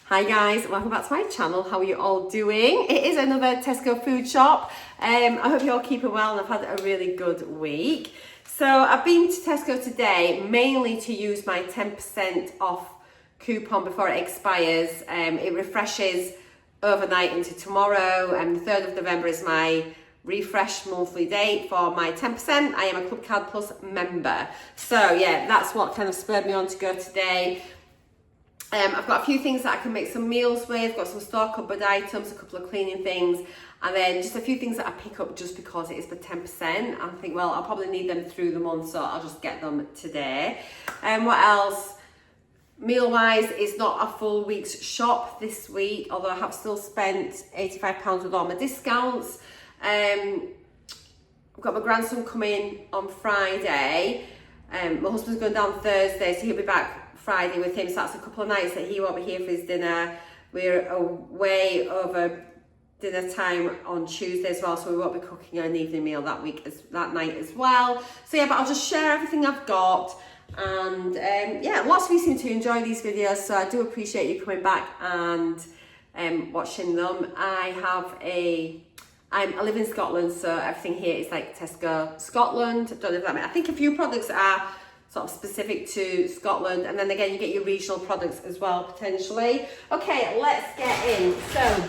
Hi guys, welcome back to my channel. How are you all doing? It is another Tesco food shop. I hope you're all keeping well and I've had a really good week. So I've been to Tesco today mainly to use my 10% off coupon before it expires. It refreshes overnight into tomorrow, and the 3rd of November is my refresh monthly date for my 10%. I am a Club Card Plus member. So yeah, that's what kind of spurred me on to go today. I've got a few things that I can make some meals with, got some store cupboard items, a couple of cleaning things, and then just a few things that I pick up just because it is for 10%. I think, well, I'll probably need them through the month, so I'll just get them today. What else? Meal-wise, it's not a full week's shop this week, although I have still spent £85 with all my discounts. I've got my grandson coming on Friday. My husband's going down Thursday, so he'll be back Friday with him, so that's a couple of nights that he won't be here for his dinner. We're away over dinner time on Tuesday as well, so we won't be cooking an evening meal that night as well. So yeah, but I'll just share everything I've got, and yeah, lots of you seem to enjoy these videos, so I do appreciate you coming back and watching them. I live in Scotland, so everything here is like Tesco Scotland. Don't know if that means, I think a few products are sort of specific to Scotland, and then again you get your regional products as well potentially. Okay, let's get in. So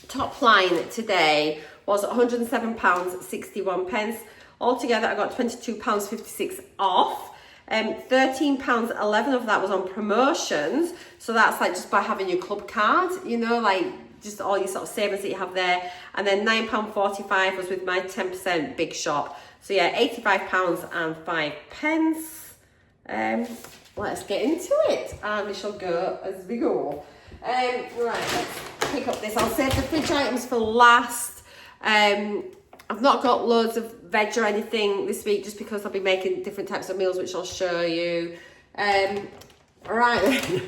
top line today was £107.61. Altogether I got £22.56 off. £13.11 of that was on promotions, so that's like just by having your club card, you know, like just all your sort of savings that you have there. And then £9.45 was with my 10% big shop. So yeah, £85.05. Let's get into it, and we shall go as we go. Right, let's pick up this. I'll save the fridge items for last. I've not got loads of veg or anything this week, just because I'll be making different types of meals, which I'll show you. Right,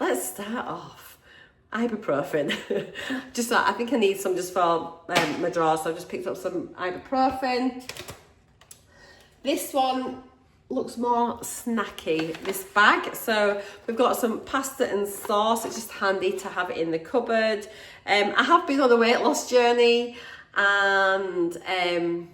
let's start off. Ibuprofen. Just I think I need some just for my drawer, so I've just picked up some ibuprofen. This one looks more snacky, this bag. So we've got some pasta and sauce. It's just handy to have it in the cupboard. I have been on a weight loss journey, and I'm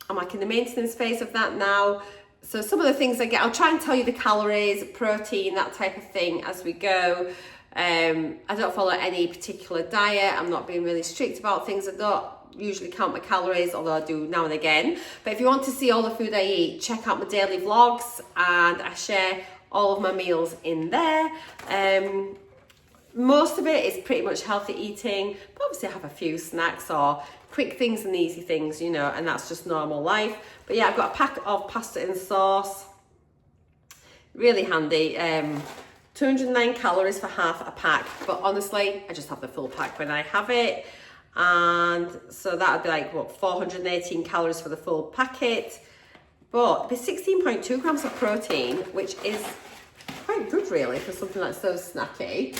like in the maintenance phase of that now. So some of the things I get, I'll try and tell you the calories, protein, that type of thing as we go. I don't follow any particular diet. I'm not being really strict about things. I don't usually count my calories, although I do now and again. But if you want to see all the food I eat, check out my daily vlogs, and I share all of my meals in there. Most of it is pretty much healthy eating, but obviously I have a few snacks or quick things and easy things, you know, and that's just normal life. But yeah, I've got a pack of pasta and sauce, really handy. 209 calories for half a pack, but honestly I just have the full pack when I have it, and so that would be like what, 418 calories for the full packet, but there's 16.2 grams of protein, which is quite good really for something that's so snacky.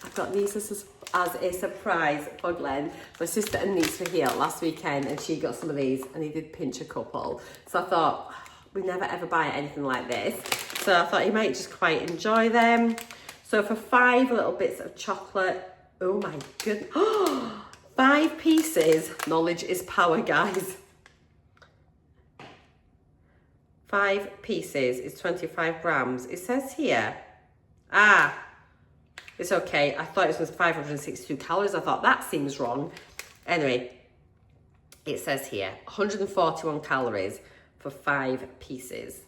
I've got these as a surprise for Glenn. My sister and niece were here last weekend and she got some of these and he did pinch a couple, so I thought, we never ever buy anything like this, so I thought he might just quite enjoy them. So for 5 little bits of chocolate, oh my goodness, 5 pieces, knowledge is power guys. 5 pieces is 25 grams, it says here. It's okay, I thought it was 562 calories, I thought that seems wrong. Anyway, it says here, 141 calories for 5 pieces.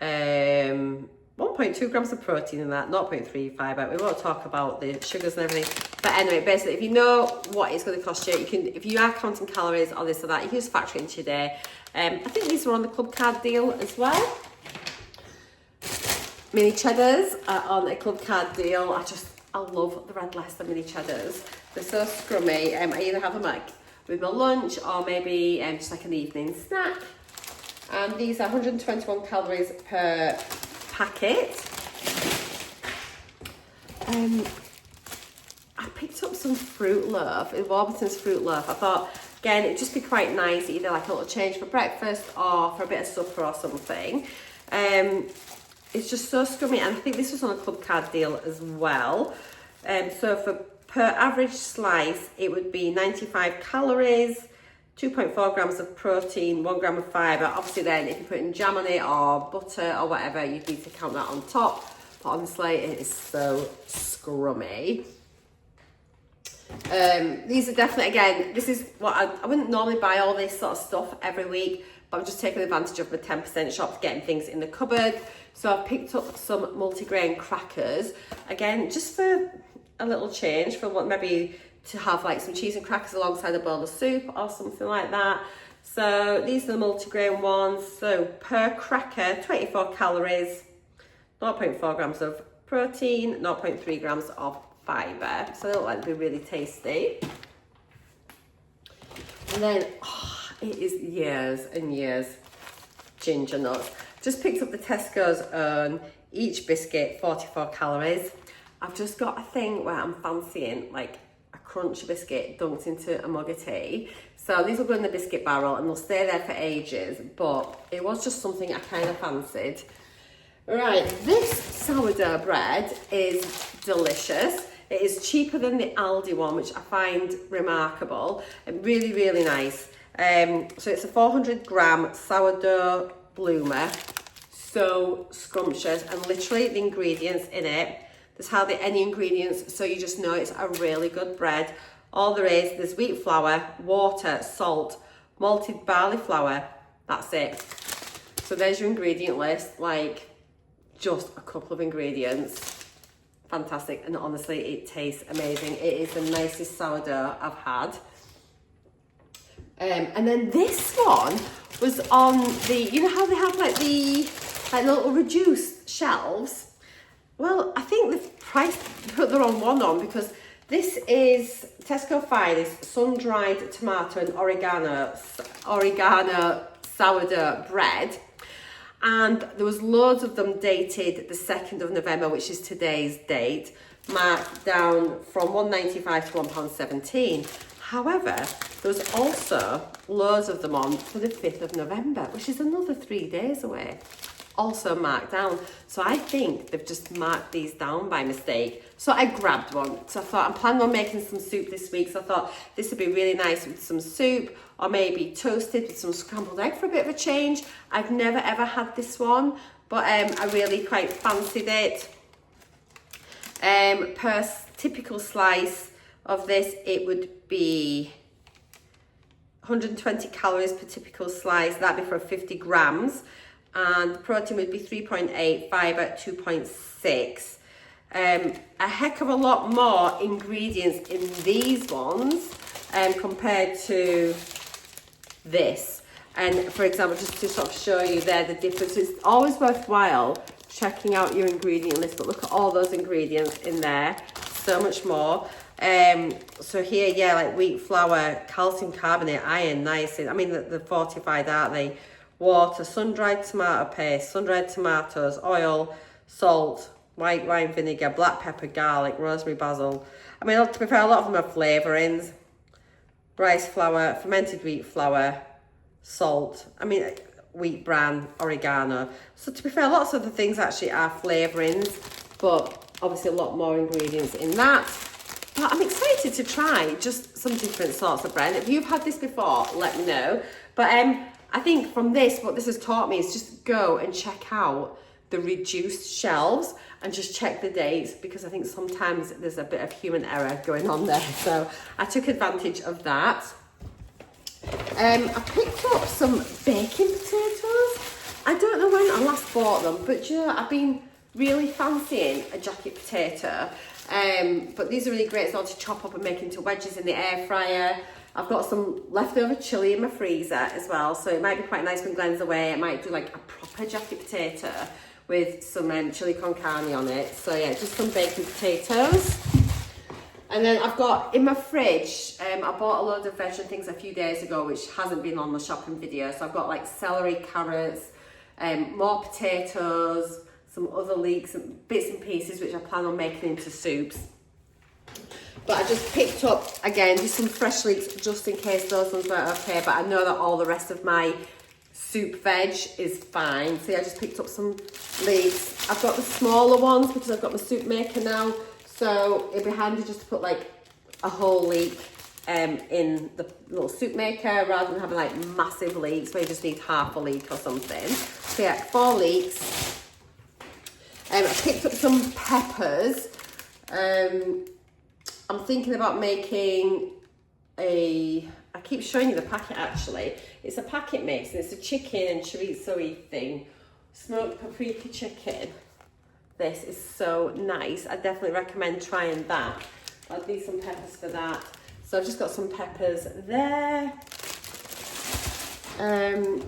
1.2 grams of protein in that, 0.35, but we won't talk about the sugars and everything. But anyway, basically, if you know what it's going to cost you, you can, if you are counting calories or this or that, you can just factor it into your day. I think these were on the Club Card deal as well. Mini cheddars are on a Club Card deal. I love the red Leicester mini cheddars. They're so scrummy. I either have them like with my lunch or maybe just like an evening snack. And these are 121 calories per packet. I picked up some fruit loaf, Warburton's fruit loaf. I thought, again, it'd just be quite nice, either like a little change for breakfast or for a bit of supper or something. It's just so scrummy, and I think this was on a Club Card deal as well. So for per average slice, it would be 95 calories, 2.4 grams of protein, 1 gram of fibre. Obviously then, if you're putting jam on it or butter or whatever, you need to count that on top. But honestly, it is so scrummy. These are definitely, again, this is what I wouldn't normally buy all this sort of stuff every week, but I'm just taking advantage of my 10% shops, getting things in the cupboard. So I've picked up some multigrain crackers, again, just for a little change, for what maybe to have like some cheese and crackers alongside a bowl of soup or something like that. So these are the multigrain ones. So per cracker, 24 calories, 0.4 grams of protein, 0.3 grams of fibre. So they look like they'll be really tasty. And then, it is years and years ginger nuts. Just picked up the Tesco's own, each biscuit 44 calories. I've just got a thing where I'm fancying like a crunchy biscuit dunked into a mug of tea. So these will go in the biscuit barrel and they'll stay there for ages, but it was just something I kind of fancied. Right, this sourdough bread is delicious. It is cheaper than the Aldi one, which I find remarkable and really, really nice. So it's a 400 gram sourdough bloomer. So scrumptious, and literally the ingredients in it, there's hardly any ingredients, so you just know it's a really good bread. All there's wheat flour, water, salt, malted barley flour, that's it. So there's your ingredient list, like just a couple of ingredients. Fantastic, and honestly it tastes amazing. It is the nicest sourdough I've had. And then this one was on the, you know how they have like the little reduced shelves? Well, I think they've put the wrong one on, because this is Tesco Finest sun-dried tomato and oregano sourdough bread. And there was loads of them dated the 2nd of November, which is today's date, marked down from £1.95 to £1.17. However, there was also loads of them on for the 5th of November, which is another 3 days away, also marked down. So I think they've just marked these down by mistake. So I grabbed one. So I thought, I'm planning on making some soup this week, so I thought this would be really nice with some soup, or maybe toasted with some scrambled egg for a bit of a change. I've never ever had this one, but I really quite fancied it. Per typical slice of this, it would be 120 calories per typical slice. That'd be for 50 grams. And protein would be 3.8, fibre 2.6. A heck of a lot more ingredients in these ones compared to this. And for example, just to sort of show you there the difference, it's always worthwhile checking out your ingredient list, but look at all those ingredients in there, so much more. So here, yeah, like wheat flour, calcium carbonate, iron, niacin. I mean, they're fortified, aren't they? Water, sun-dried tomato paste, sun-dried tomatoes, oil, salt, white wine vinegar, black pepper, garlic, rosemary, basil. I mean, to be fair, a lot of them are flavourings. Rice flour, fermented wheat flour, salt. I mean, wheat bran, oregano. So to be fair, lots of the things actually are flavourings, but obviously a lot more ingredients in that. But I'm excited to try just some different sorts of bread. If you've had this before, let me know. But I think from this, what this has taught me is just go and check out the reduced shelves and just check the dates, because I think sometimes there's a bit of human error going on there. So I took advantage of that. I picked up some baking potatoes. I don't know when I last bought them, but you know, I've been really fancying a jacket potato. But these are really great so to chop up and make into wedges in the air fryer. I've got some leftover chilli in my freezer as well, so it might be quite nice when Glenn's away. I might do like a proper jacket potato with some chili con carne on it. So yeah, just some baking potatoes. And then I've got in my fridge, I bought a load of veg and things a few days ago, which hasn't been on the shopping video. So I've got like celery, carrots, more potatoes, some other leeks and bits and pieces, which I plan on making into soups. But I just picked up, again, just some fresh leeks just in case those ones weren't okay. But I know that all the rest of my soup veg is fine. So yeah, I just picked up some leeks. I've got the smaller ones because I've got my soup maker now. So it'd be handy just to put like a whole leek in the little soup maker rather than having like massive leeks where you just need half a leek or something. So yeah, 4 leeks. I picked up some peppers. I'm thinking about making I keep showing you the packet actually. It's a packet mix and it's a chicken and chorizo-y thing. Smoked paprika chicken. This is so nice. I definitely recommend trying that. I'll need some peppers for that. So I've just got some peppers there. I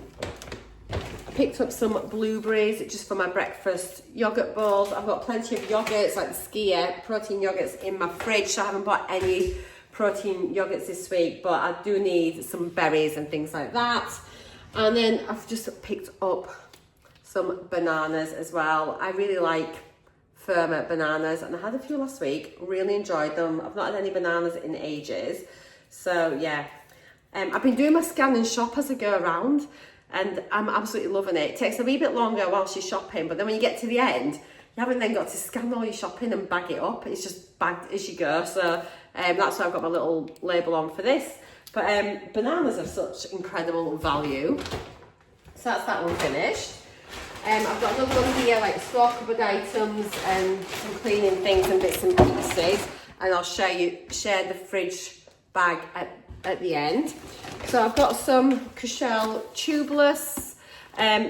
picked up some blueberries just for my breakfast yogurt bowls. I've got plenty of yogurts, like the Skia protein yogurts in my fridge. So I haven't bought any protein yogurts this week, but I do need some berries and things like that. And then I've just picked up some bananas as well. I really like firmer bananas and I had a few last week, really enjoyed them. I've not had any bananas in ages. So yeah, I've been doing my scan and shop as I go around and I'm absolutely loving it. It takes a wee bit longer while she's shopping, but then when you get to the end, you haven't then got to scan all your shopping and bag it up. It's just bagged as you go. So that's why I've got my little label on for this. But bananas have such incredible value. So that's that one finished. I've got another one here, like store cupboard items and some cleaning things and bits and pieces. And I'll share the fridge bag at the end. So I've got some Cushelle tubeless.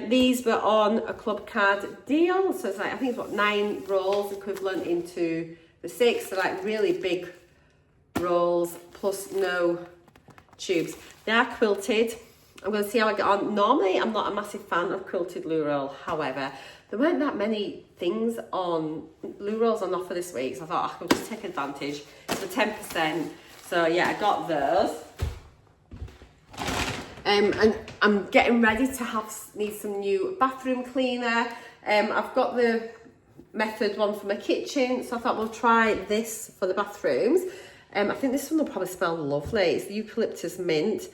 These were on a club card deal. So it's like, I think it's what, 9 rolls equivalent into the 6. They're like really big rolls plus no tubes. They are quilted. I'm going to see how I get on. Normally, I'm not a massive fan of quilted loo roll. However, there weren't that many things on loo rolls on offer this week. So I thought I could just take advantage. It's for 10%. So yeah, I got those. And I'm getting ready to need some new bathroom cleaner. I've got the Method one for my kitchen. So I thought we'll try this for the bathrooms. I think this one will probably smell lovely. It's the eucalyptus mint.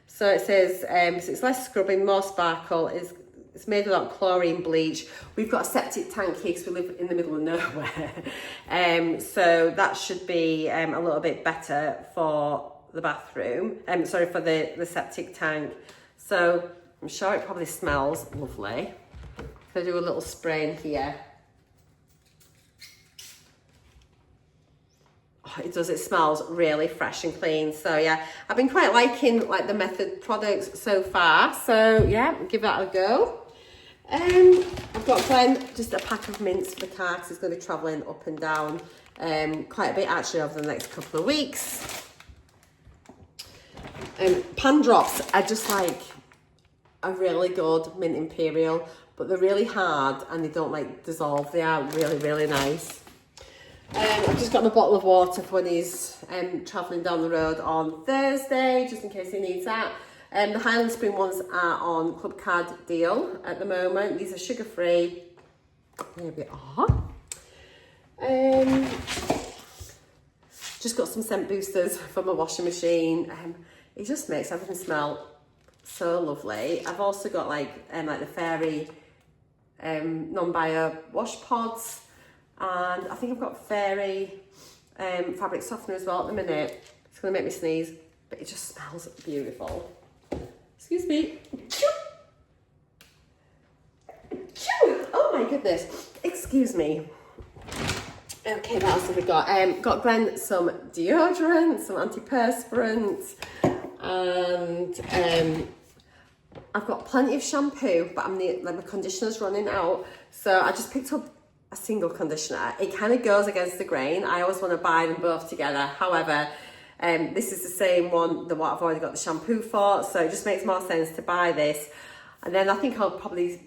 So it says, so it's less scrubbing, more sparkle. It's made without chlorine bleach. We've got a septic tank here because we live in the middle of nowhere. So that should be a little bit better for the bathroom. Sorry, for the septic tank. So I'm sure it probably smells lovely. So I do a little spray in here. It does, it smells really fresh and clean. So yeah, I've been quite liking like the Method products so far. So yeah, give that a go. I've got Glenn just a pack of mints for the car because he's going to be travelling up and down quite a bit actually over the next couple of weeks. Pan drops are just like a really good mint imperial, but they're really hard and they don't like dissolve. They are really, really nice. I've just got my bottle of water for when he's travelling down the road on Thursday, just in case he needs that. The Highland Spring ones are on Club Card deal at the moment. These are sugar-free. There we are. Just got some scent boosters for my washing machine. It just makes everything smell so lovely. I've also got like the Fairy non-bio wash pods. And I think I've got Fairy fabric softener as well at the minute. It's going to make me sneeze, but it just smells beautiful. Excuse me. Oh my goodness. Excuse me. Okay, what else have we got? Got Glenn some deodorant, some antiperspirant, and I've got plenty of shampoo, but my conditioner's running out. So I just picked up a single conditioner. It kind of goes against the grain. I always want to buy them both together. However, this is the same one that what I've already got the shampoo for, so it just makes more sense to buy this. And then I think I'll probably,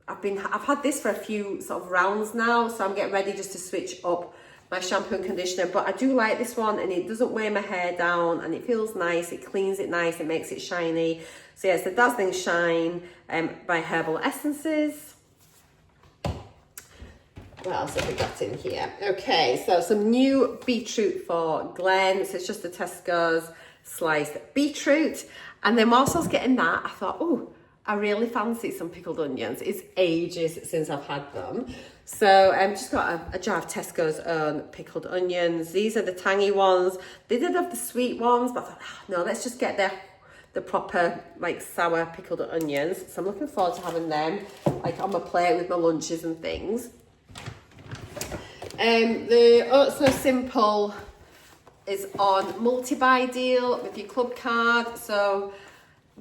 I've had this for a few sort of rounds now, so I'm getting ready just to switch up my shampoo and conditioner. But I do like this one, and it doesn't weigh my hair down, and it feels nice. It cleans it nice. It makes it shiny. So yeah, it's the Dazzling Shine by Herbal Essences. What else have we got in here? Okay, so some new beetroot for Glenn. So it's just the Tesco's sliced beetroot. And then whilst I was getting that, I thought, oh, I really fancy some pickled onions. It's ages since I've had them. So I've just got a jar of Tesco's own pickled onions. These are the tangy ones. They did have the sweet ones, but I thought, no, let's just get the proper like sour pickled onions. So I'm looking forward to having them like on my plate with my lunches and things. The Oh So Simple is on multi-buy deal with your club card. So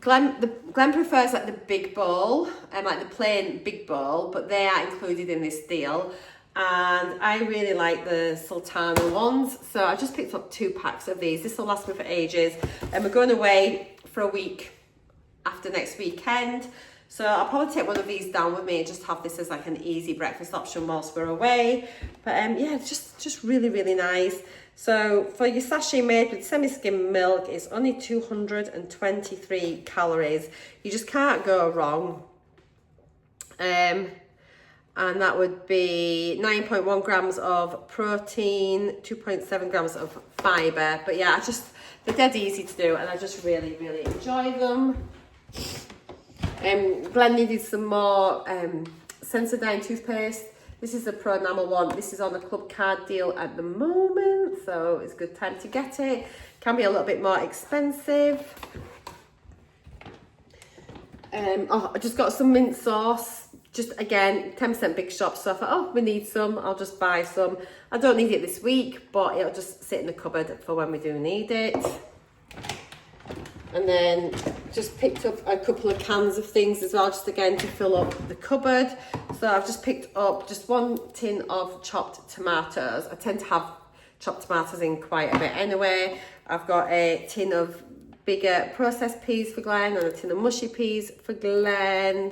Glenn prefers like the big bowl, like the plain big bowl, but they are included in this deal. And I really like the Sultana ones, so I just picked up 2 packs of these. This will last me for ages, and we're going away for a week after next weekend. So I'll probably take one of these down with me and just have this as like an easy breakfast option whilst we're away. But yeah, just really, really nice. So for your sachet made with semi-skim milk, it's only 223 calories. You just can't go wrong. And that would be 9.1 grams of protein, 2.7 grams of fibre. But yeah, they're dead easy to do, and I just really, really enjoy them. Glenn needed some more Sensodyne toothpaste. This is the Pro Enamel one. This is on the club card deal at the moment, so it's a good time to get it. Can be a little bit more expensive. I just got some mint sauce. Just again, 10% big shop. So I thought, oh, we need some. I'll just buy some. I don't need it this week, but it'll just sit in the cupboard for when we do need it. And then just picked up a couple of cans of things as well, just again to fill up the cupboard. So I've just picked up just 1 tin of chopped tomatoes. I tend to have chopped tomatoes in quite a bit anyway. I've got a tin of bigger processed peas for Glenn and a tin of mushy peas for Glenn.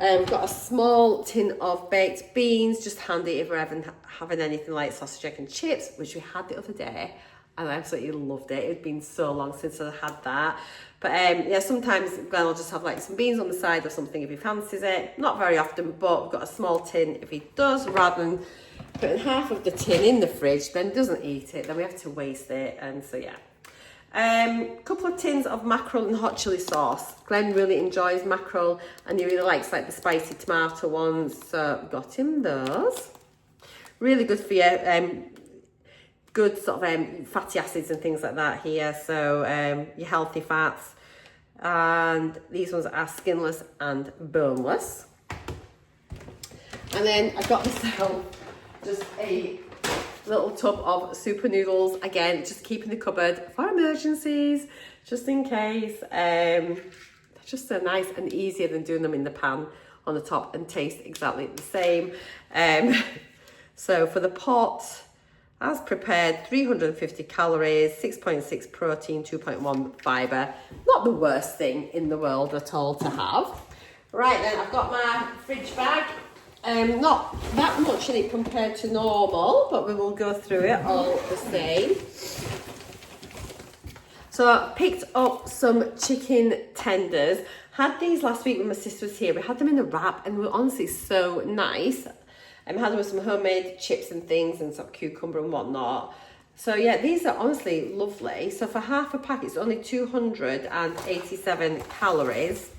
I've got a small tin of baked beans, just handy if we're ever having anything like sausage, egg and chips, which we had the other day. And I absolutely loved it. It had been so long since I had that. But yeah, sometimes Glenn will just have like some beans on the side or something if he fancies it. Not very often, but we've got a small tin if he does, rather than putting half of the tin in the fridge, then doesn't eat it, then we have to waste it. And so yeah. Couple of tins of mackerel and hot chili sauce. Glenn really enjoys mackerel and he really likes like the spicy tomato ones, so got him those. Really good for you. Good sort of fatty acids and things like that here, so your healthy fats. And these ones are skinless and boneless. And then I got myself just a little tub of super noodles, again just keep in the cupboard for emergencies, just in case. They're just so nice and easier than doing them in the pan on the top, and taste exactly the same. So for the pot, as prepared, 350 calories, 6.6 protein, 2.1 fibre. Not the worst thing in the world at all to have. Right then, I've got my fridge bag. Not that much in it compared to normal, but we will go through it all the same. So I picked up some chicken tenders. Had these last week when my sister was here. We had them in a wrap and they were honestly so nice. I had them with some homemade chips and things and some cucumber and whatnot. So yeah, these are honestly lovely. So for half a pack, it's only 287 calories.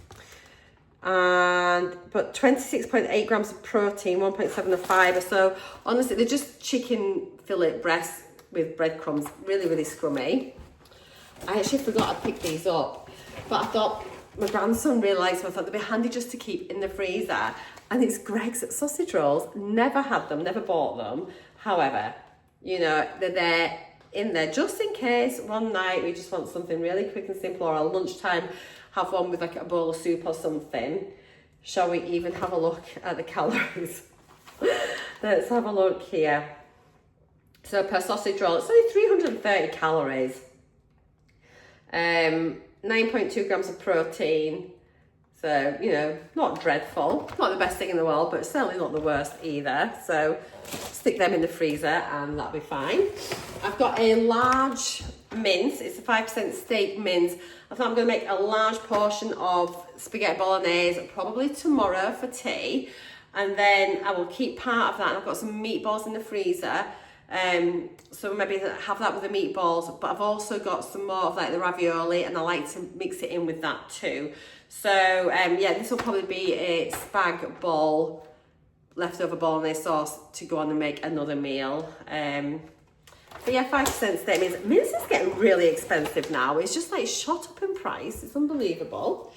But 26.8 grams of protein, 1.7 of fibre. So honestly, they're just chicken fillet breasts with breadcrumbs. Really, really scrummy. I actually forgot I picked these up, but I thought my grandson really likes them. I thought they'd be handy just to keep in the freezer. And it's Greg's sausage rolls. Never had them, never bought them. However, you know, they're there in there just in case one night we just want something really quick and simple, or at lunchtime have one with like a bowl of soup or something. Shall we even have a look at the calories? Let's have a look here. So per sausage roll, it's only 330 calories. 9.2 grams of protein. So, you know, not dreadful. Not the best thing in the world, but certainly not the worst either. So stick them in the freezer and that'll be fine. I've got a large mince. It's a 5% steak mince. I thought I'm going to make a large portion of spaghetti bolognese probably tomorrow for tea. And then I will keep part of that. And I've got some meatballs in the freezer. So maybe have that with the meatballs. But I've also got some more of like the ravioli, and I like to mix it in with that too. So yeah, this will probably be a spag bol leftover bolognese sauce to go on and make another meal. But yeah, 5% steak means mince is getting really expensive now. It's just like shot up in price. It's unbelievable.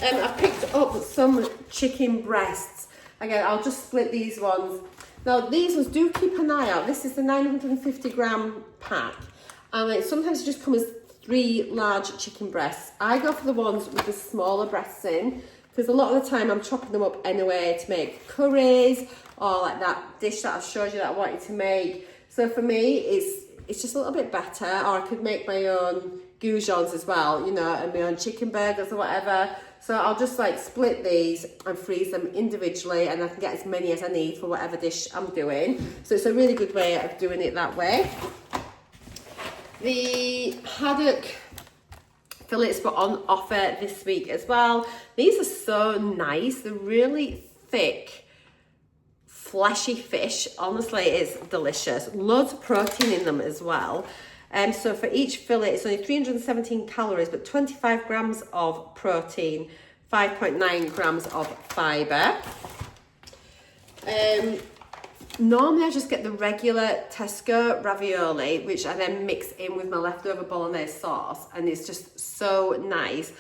I picked up some chicken breasts. Again, I'll just split these ones. Now, these ones, do keep an eye out. This is the 950 gram pack. And like, sometimes it just comes as 3 large chicken breasts. I go for the ones with the smaller breasts in, because a lot of the time I'm chopping them up anyway to make curries or like that dish that I showed you that I wanted to make. So for me, it's just a little bit better. Or I could make my own goujons as well, you know, and my own chicken burgers or whatever. So I'll just like split these and freeze them individually, and I can get as many as I need for whatever dish I'm doing. So it's a really good way of doing it that way. The haddock fillets were on offer this week as well. These are so nice. They're really thick, fleshy fish. Honestly, it's delicious. Loads of protein in them as well. So for each fillet, it's only 317 calories, but 25 grams of protein, 5.9 grams of fibre. Normally I just get the regular TESCO ravioli, which I then mix in with my leftover bolognese sauce, and it's just so nice.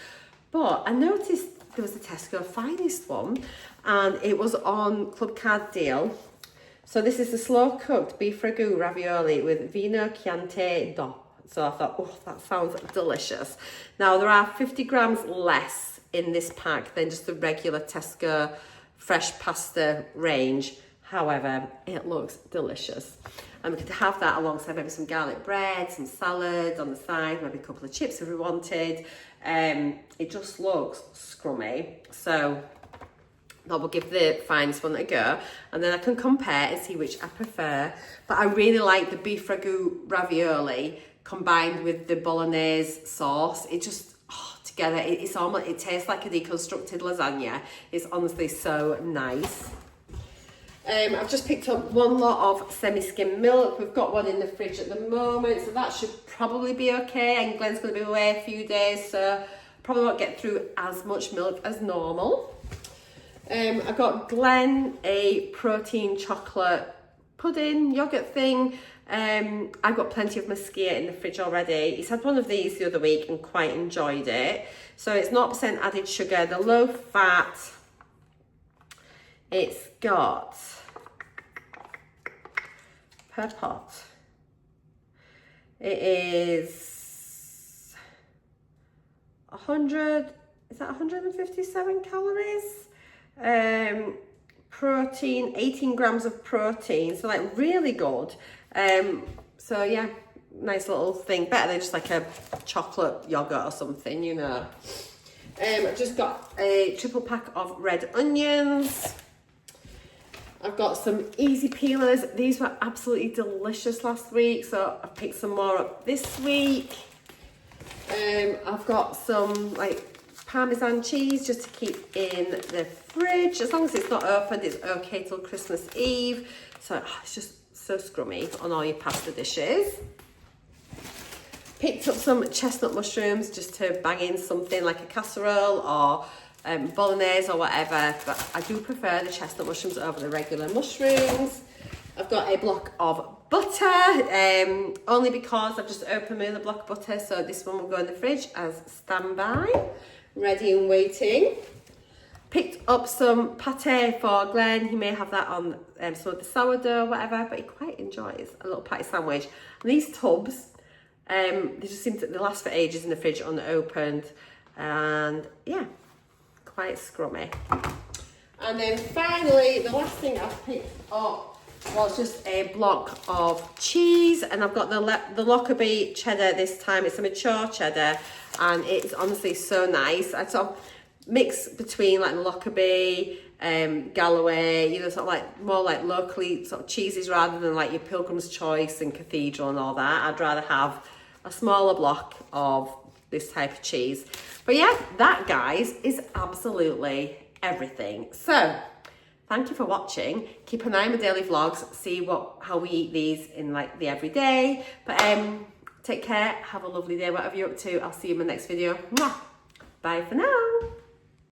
But I noticed there was a TESCO Finest one, and it was on Club Card deal. So this is the slow cooked beef ragu ravioli with vino chianti do. So I thought, oh, that sounds delicious. Now there are 50 grams less in this pack than just the regular TESCO fresh pasta range. However, it looks delicious. And we could have that alongside maybe some garlic bread, some salad on the side, maybe a couple of chips if we wanted. It just looks scrummy. So I will give the Finest one a go, and then I can compare and see which I prefer. But I really like the beef ragu ravioli combined with the bolognese sauce. It just, together, it's almost, it tastes like a deconstructed lasagna. It's honestly so nice. I've just picked up 1 lot of semi-skim milk. We've got one in the fridge at the moment, so that should probably be okay. And Glenn's going to be away a few days, so probably won't get through as much milk as normal. I got Glenn a protein chocolate pudding yogurt thing. I've got plenty of Mesquite in the fridge already. He's had one of these the other week and quite enjoyed it. So it's 0% added sugar, the low fat. It's got, per pot, it is 157 calories? Protein, 18 grams of protein, so like really good. So yeah, nice little thing, better than just like a chocolate yogurt or something, you know. I've just got a triple pack of red onions. I've got some easy peelers. These were absolutely delicious last week, so I've picked some more up this week. I've got some like Parmesan cheese just to keep in the fridge. As long as it's not opened, it's okay till Christmas Eve. So it's just so scrummy on all your pasta dishes. Picked up some chestnut mushrooms just to bang in something like a casserole or bolognese or whatever, but I do prefer the chestnut mushrooms over the regular mushrooms. I've got a block of butter, only because I've just opened my other block of butter, so this one will go in the fridge as standby, ready and waiting. Picked up some pate for Glenn. He may have that on some of the sourdough or whatever, but he quite enjoys a little patty sandwich. And these tubs, they just seem to they last for ages in the fridge unopened, and yeah, quite scrummy. And then finally, the last thing I picked up was just a block of cheese, and I've got the Lockerbie cheddar this time. It's a mature cheddar, and it's honestly so nice. I sort of mix between like the Lockerbie, Galloway, you know, sort of like more like locally sort of cheeses rather than like your Pilgrim's Choice and Cathedral and all that. I'd rather have a smaller block of this type of cheese. But yeah, that, guys, is absolutely everything. So thank you for watching. Keep an eye on my daily vlogs, see how we eat these in like the everyday. But take care, have a lovely day, whatever you're up to. I'll see you in my next video. Mwah. Bye for now.